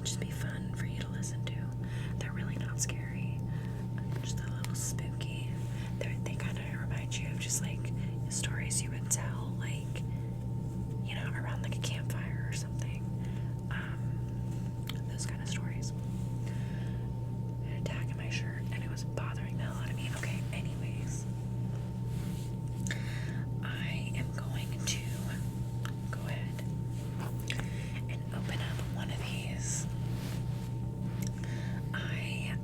just be fun for you to listen to. They're really not scary, just a little spooky. They kind of remind you of just like stories you would tell, like, you know, around like a campfire or something. Those kind of stories. I had a tag in my shirt and it was bothering the hell out of me. Okay, anyways, I am going to go ahead and open up one of these. I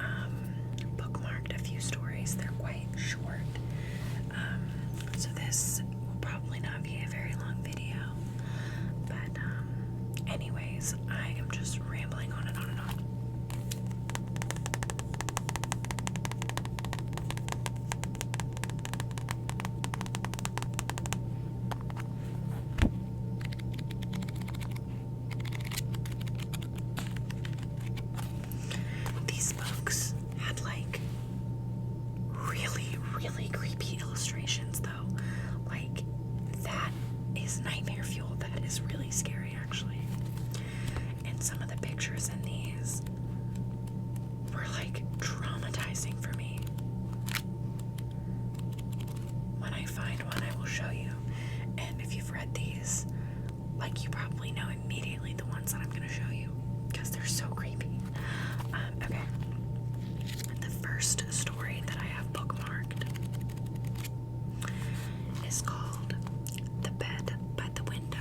bookmarked a few stories. They're quite short. So this will probably not be a very long video. But anyways, I am just rambling on and on and on. These books had like really, really creepy illustrations though. Like, that is nightmare fuel. That is really scary actually. And some of the pictures in these were like traumatizing for me. When I find one, I will show you. And if you've read these, like, you probably know immediately the ones that I'm going to show you because they're so creepy. Okay. The first story that I have bookmarked is called The Bed by the Window.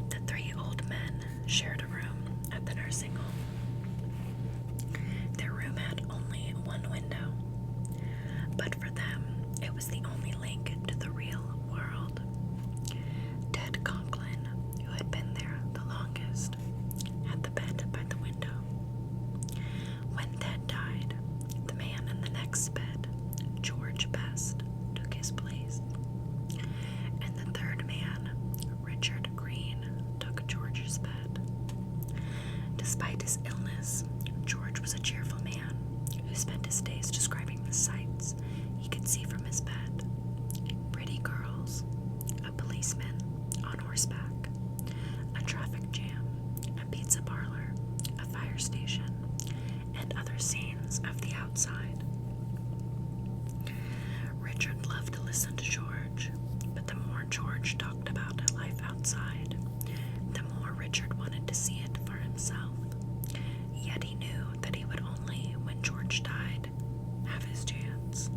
The three old men shared a room at the nursing home. Their room had only one window, but for them, it was the only link to the real world. Ted Conklin, who had been there the longest, had the bed by the window. When Ted died, the man in the next bed, George Best, took his place. And the third man, Richard Green, took George's bed. Despite his illness, George was a cheerful man who spent his days describing the sights he could see from his bed. Pretty girls, a policeman on horseback, a traffic jam, a pizza parlor, a fire station, and other scenes of the outside. Richard loved to listen to George, but the more George talked about life outside, the more Richard wanted to see it for himself. Yet he knew that he would only, when George died, have his chance.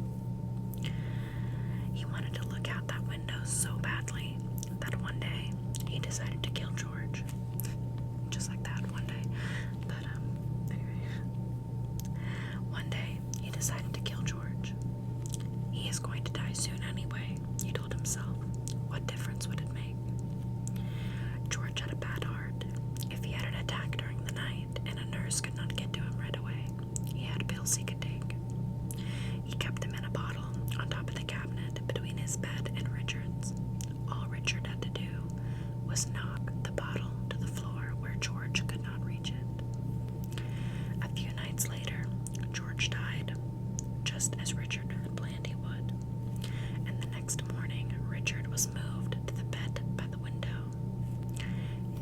He wanted to look out that window so badly that one day he decided to kill George. Just like that, one day. But anyway. One day he decided to kill George. He is going to die soon anyway, he told himself. What difference would it make? George had a bad heart. If he had an attack during the night and a nurse could not get to him right away, he had pills he could take. He kept them in a bottle on top of the cabinet between his bed and Richard's. All Richard had to do was knock the bottle to the floor where George could not reach it. A few nights later, George died, just as Richard had planned he would. And the next morning, Richard was moved to the bed by the window.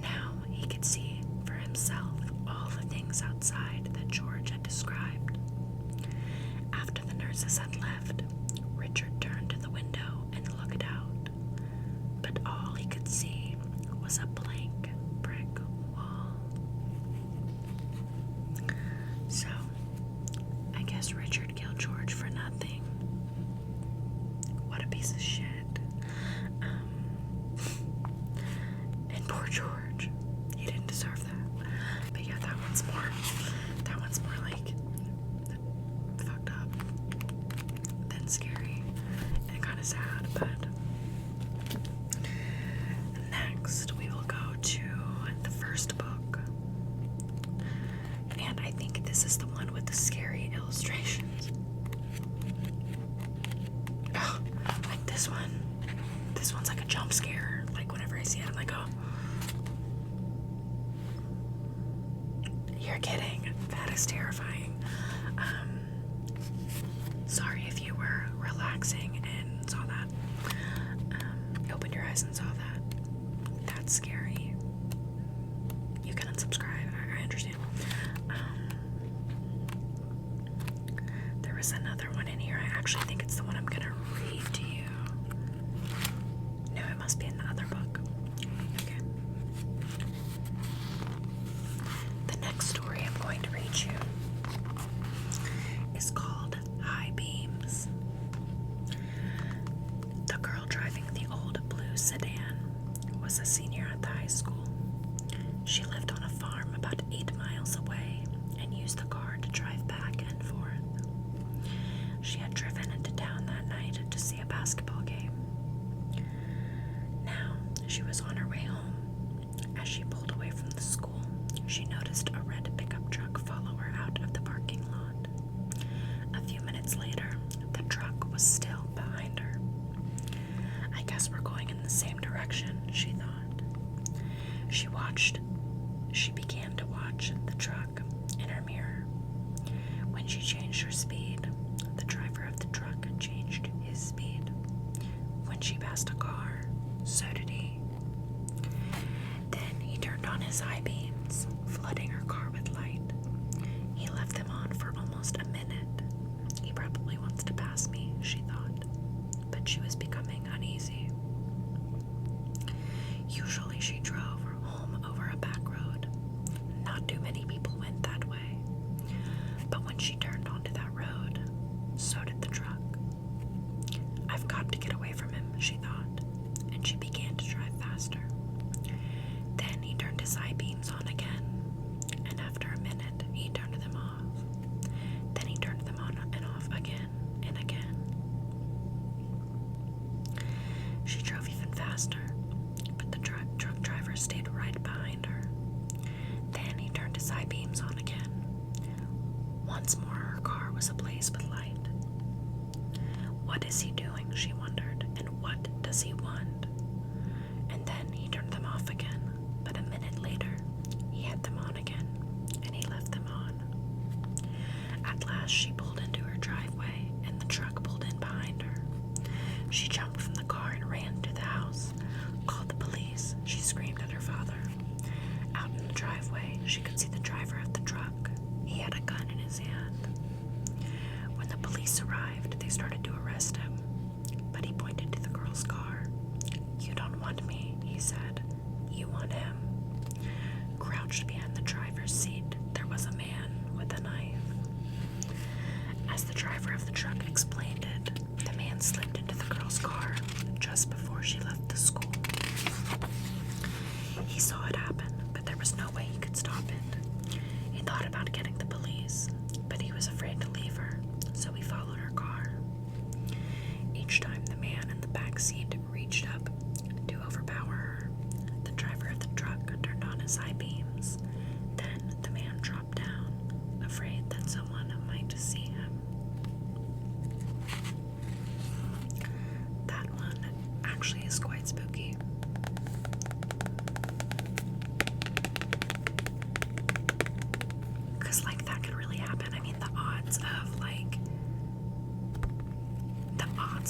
Now he could see for himself all the things outside that George had described. After the nurses had left, Richard turned to the window and looked out, but all he could see was a blank brick wall. So, I guess Richard killed George for nothing. What a piece of shit. And poor George. He didn't deserve that. But yeah, that one's more like fucked up than scary and kind of sad. But next we will go to the first book, and I think this is the one with the scary illustrations. Oh, like this one. This one's like a jump scare. Like whenever I see it, I'm like, oh. You're kidding. That is terrifying. Sorry if you were relaxing and saw that. Opened your eyes and saw that. That's scary. teach you is called high beams. The girl driving the old blue sedan was a senior at the high school. She lived on a farm about 8 miles away and used the car to drive back and forth. She had driven into town that night to see a basketball game. Now, she was on her way home. As she pulled away from the school, she noticed a red pickup truck follow her out of the parking lot. A few minutes later, the truck was still behind her. I guess we're going in the same direction, she thought. She began to watch the truck in her mirror. When she changed her speed, the driver of the truck changed his speed. When she passed a car, so did he. Then he turned on his high beams, flooding her car with light. He left them on for almost a minute. He probably wants to pass me, she thought, but she was becoming uneasy. Usually she drove home over a back road. Not too many people went that way. But when she turned onto that road, so did the truck. I've got to get away from him, she thought, and she began to drive faster. Then he turned his high beams on again, and after a minute, he turned them off. Then he turned them on and off again and again. She drove even faster, but the truck driver stayed right behind her. Then he turned his high beams on again. Once more, her car was ablaze with light. What is he doing, she wondered, and what does he want? And then he turned them off again, but a minute later, he had them on again, and he left them on. At last, she pulled into her driveway, and the truck pulled in behind her. She jumped from the car and ran to the house, called the police. She screamed at her father. Out in the driveway, she could see the driver of the truck. He had a gun in his hand. When the police arrived, they started to arrest him, but he pointed to the girl's car. "You don't want me," he said. "You want him." Crouched behind the driver's seat, there was a man with a knife. As the driver of the truck explained it, the man slipped into the girl's car just before she left the school. He saw it happen, but there was no way he could stop it. He thought about getting the police, but he was afraid to leave her, so he followed her car. Each time the man in the back seat reached up to overpower her, the driver of the truck turned on his high beams. Then the man dropped down, afraid that someone might see him. That one actually is quite spooky. Because, like, that could really happen. I mean, the odds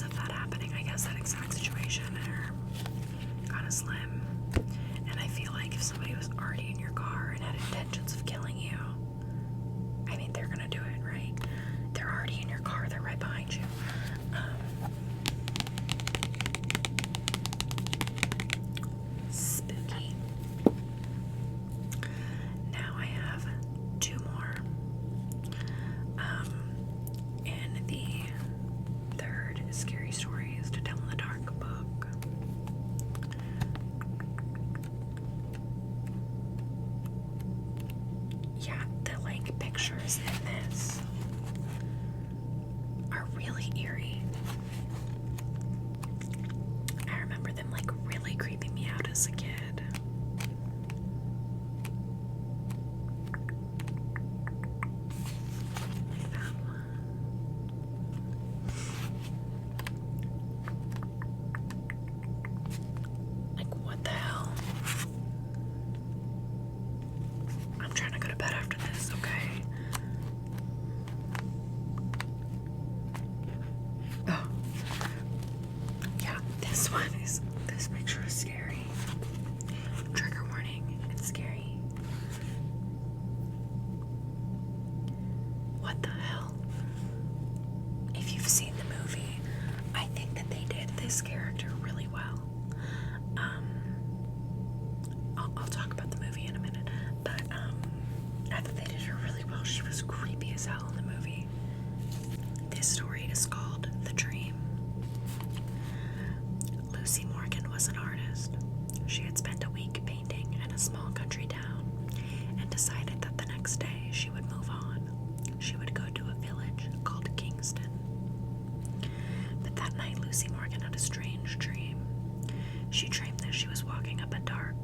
of that happening, I guess, that exact situation are kind of slim. And I feel like if somebody was already in your car and had intentions of killing you, I mean, they're gonna do it, right? They're already in your car, they're right behind you. Spooky. Now I have 2 more. In the 3rd Scary Stories to Tell in the Dark book. Yeah, the pictures in this are really eerie. I remember them really creeping me out as a kid. Like that one. What the hell? I'm trying to go to bed after this, okay? Oh. Yeah, this picture is scary. Trigger warning, it's scary. What the hell? If you've seen the movie, I think that they did this character really well. I'll talk about the movie in a minute, but I thought they did a as hell in the movie. This story is called The Dream. Lucy Morgan was an artist. She had spent a week painting in a small country town and decided that the next day she would move on. She would go to a village called Kingston. But that night Lucy Morgan had a strange dream. She dreamed that she was walking up a dark,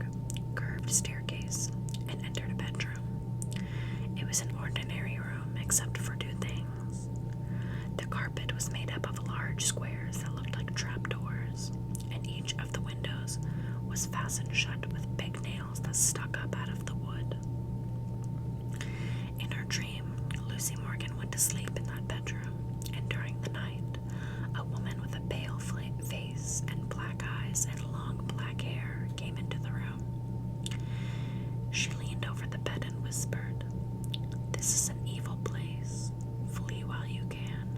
curved staircase and entered a bedroom. It was an ordinary room except for two things. The carpet was made up of large squares that looked like trapdoors, and each of the windows was fastened shut with big nails that stuck up out of the wood. In her dream, Lucy Morgan went to sleep in that bedroom, and during the night, a woman with a pale face and black eyes and long black hair came into the room. She leaned over the bed and whispered, "This is an evil place. Flee while you can."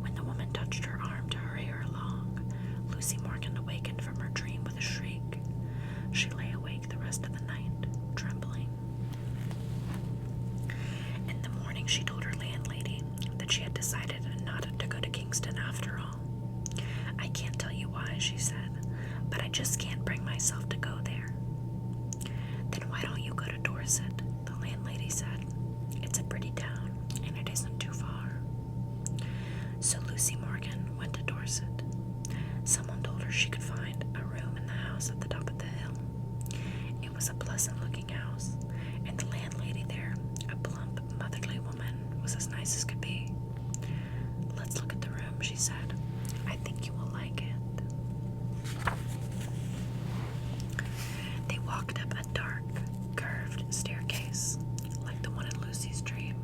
When the woman touched her arm to hurry her along, Lucy Morgan awakened from her dream with a shriek. She lay awake the rest of the night, trembling. In the morning, she told her landlady that she had decided not to go to Kingston after all. "I can't tell you why," she said, "but I just can't bring myself to go there." "Then why don't you go to Dorset?" the landlady said. "It's a pretty town, and it isn't too far." So Lucy Morgan went to Dorset. Someone told her she could find a room in the house at the top of the hill. It was a pleasant-looking house, and the landlady there, a plump, motherly woman, was as nice as could be. "Let's look at the room," she said. "I think you will like it." They walked up a dark, curved staircase, like the one in Lucy's dream.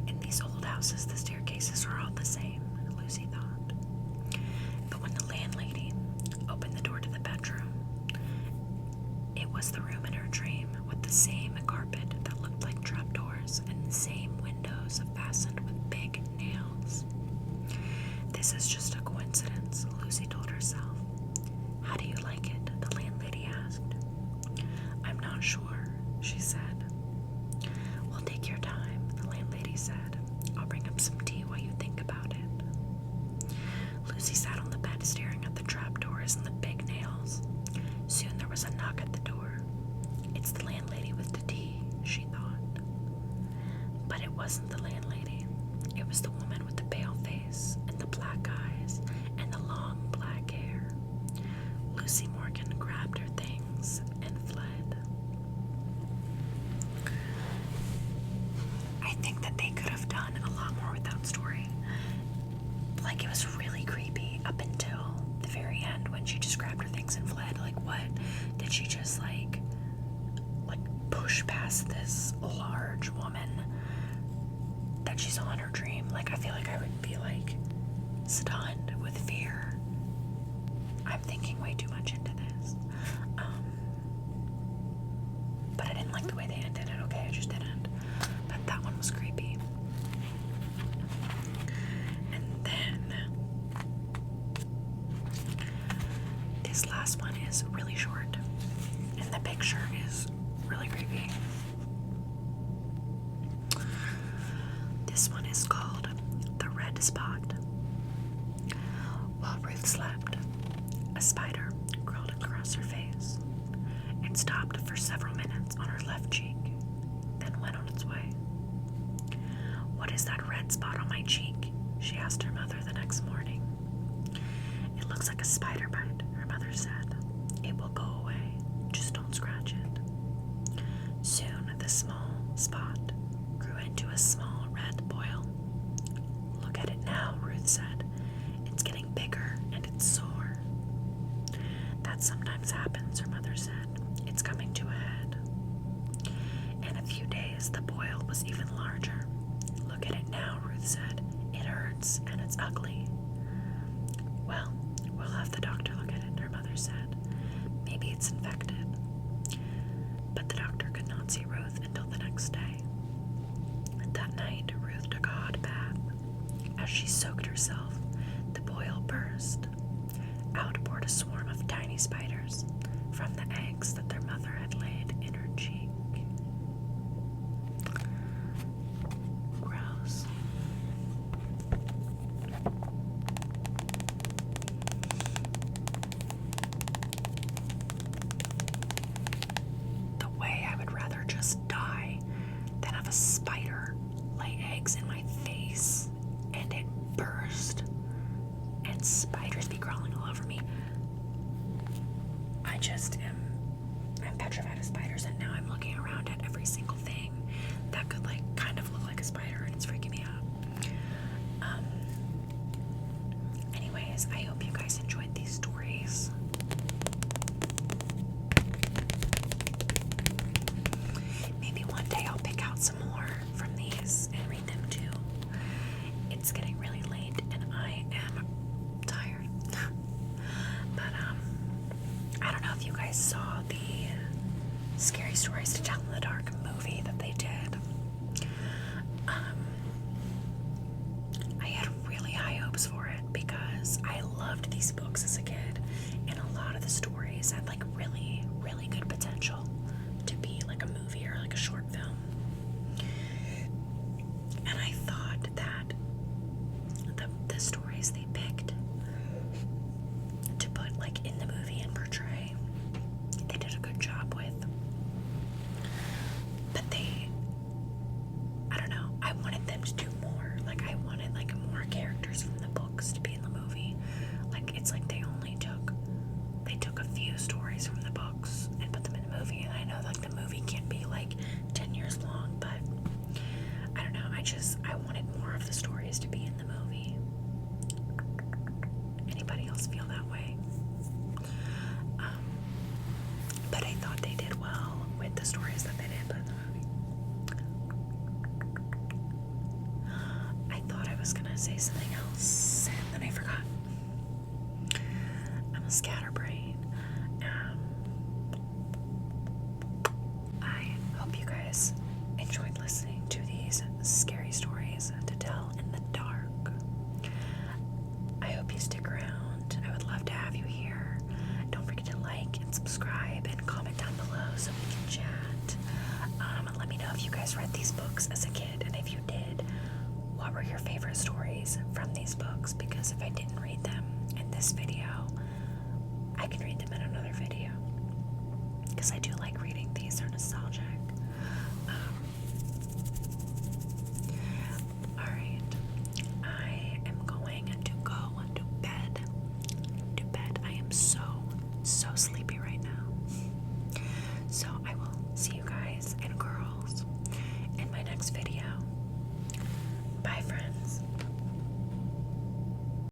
In these old houses, the staircases are all the same, Lucy thought. But when the landlady opened the door to the bedroom, it was the room in her dream with the same carpet that looked like trapdoors and the same windows fastened with big nails. "This is just a coincidence," Lucy told herself. "How do you like it?" the landlady asked. "I'm not sure," she said. "Well, take your time," the landlady said. "I'll bring up some tea while you think about it." Lucy sat on the bed staring at the trapdoors and the big nails. Soon there was a knock at the door. "It's the landlady with the tea," she thought. But it wasn't the landlady. It was the woman with the pale face and the black eyes and the long black hair. Lucy Morgan grabbed her things and fled. I think that they could have done a lot more with that story. Like, it was really creepy up until the very end when she just grabbed her things and fled. Like, what? Did she just like push past this large woman that she saw in her dream? Like, I feel like I would be like stunned with fear. I'm thinking way too much into this. But I didn't like the way they ended it. Okay, I just didn't. But that one was creepy. And then this last one is really short, and the picture is really creepy. This one is called The Red Spot. While Ruth slept, a spider crawled across her face and stopped for several minutes on her left cheek, then went on its way. "What is that red spot on my cheek?" she asked her mother the next morning. "It looks like a spider bite," her mother said. "It will go away. Just don't scratch it." Soon the small spot grew into a small red boil. "Look at it now," Ruth said. "It's getting bigger and it's sore." "That sometimes happens," her mother said. "It's coming to a head." In a few days, the boil was even larger. "Look at it now," Ruth said. "It hurts and it's ugly." "Well, we'll have the doctor look at it," her mother said. "Maybe it's infected." But the doctor could not see Ruth until the next day. That night, Ruth took a hot bath. As she soaked herself, the boil burst. Out poured a swarm of tiny spiders from the eggs that their mother had laid in her cheek. Stories to Tell in the Dark movie that they did. I had really high hopes for it because I loved these books as a kid, and a lot of the stories had like really, really good potential to be like a movie or like a short film. And I thought that the stories they picked to put like in the movie and portray, they did a good job with. But I don't know, I wanted them to do more. Like I wanted like more characters from the books to be in the movie. Like it's like they took a few stories from the books and put them in the movie. And I know like the movie can't be like 10 years long, but I don't know, I wanted more of the stories to be in the movie. Anybody else feel that way? But I thought they did well with the stories that they did put in the movie. I thought I was gonna say something else, and then I forgot. I'm a scatterbrain. I hope you guys enjoyed listening to these scary stories to tell in the dark. I hope you stick around. I would love to have you here. Don't forget to like and subscribe and comment down below so we can chat. And let me know if you guys read these books as a kid, and if you did, what were your favorite stories from these books? Because if I didn't read them in this video, I can read them in another video. Because I do like reading these, they're nostalgic. Alright, I am going to go to bed. I am so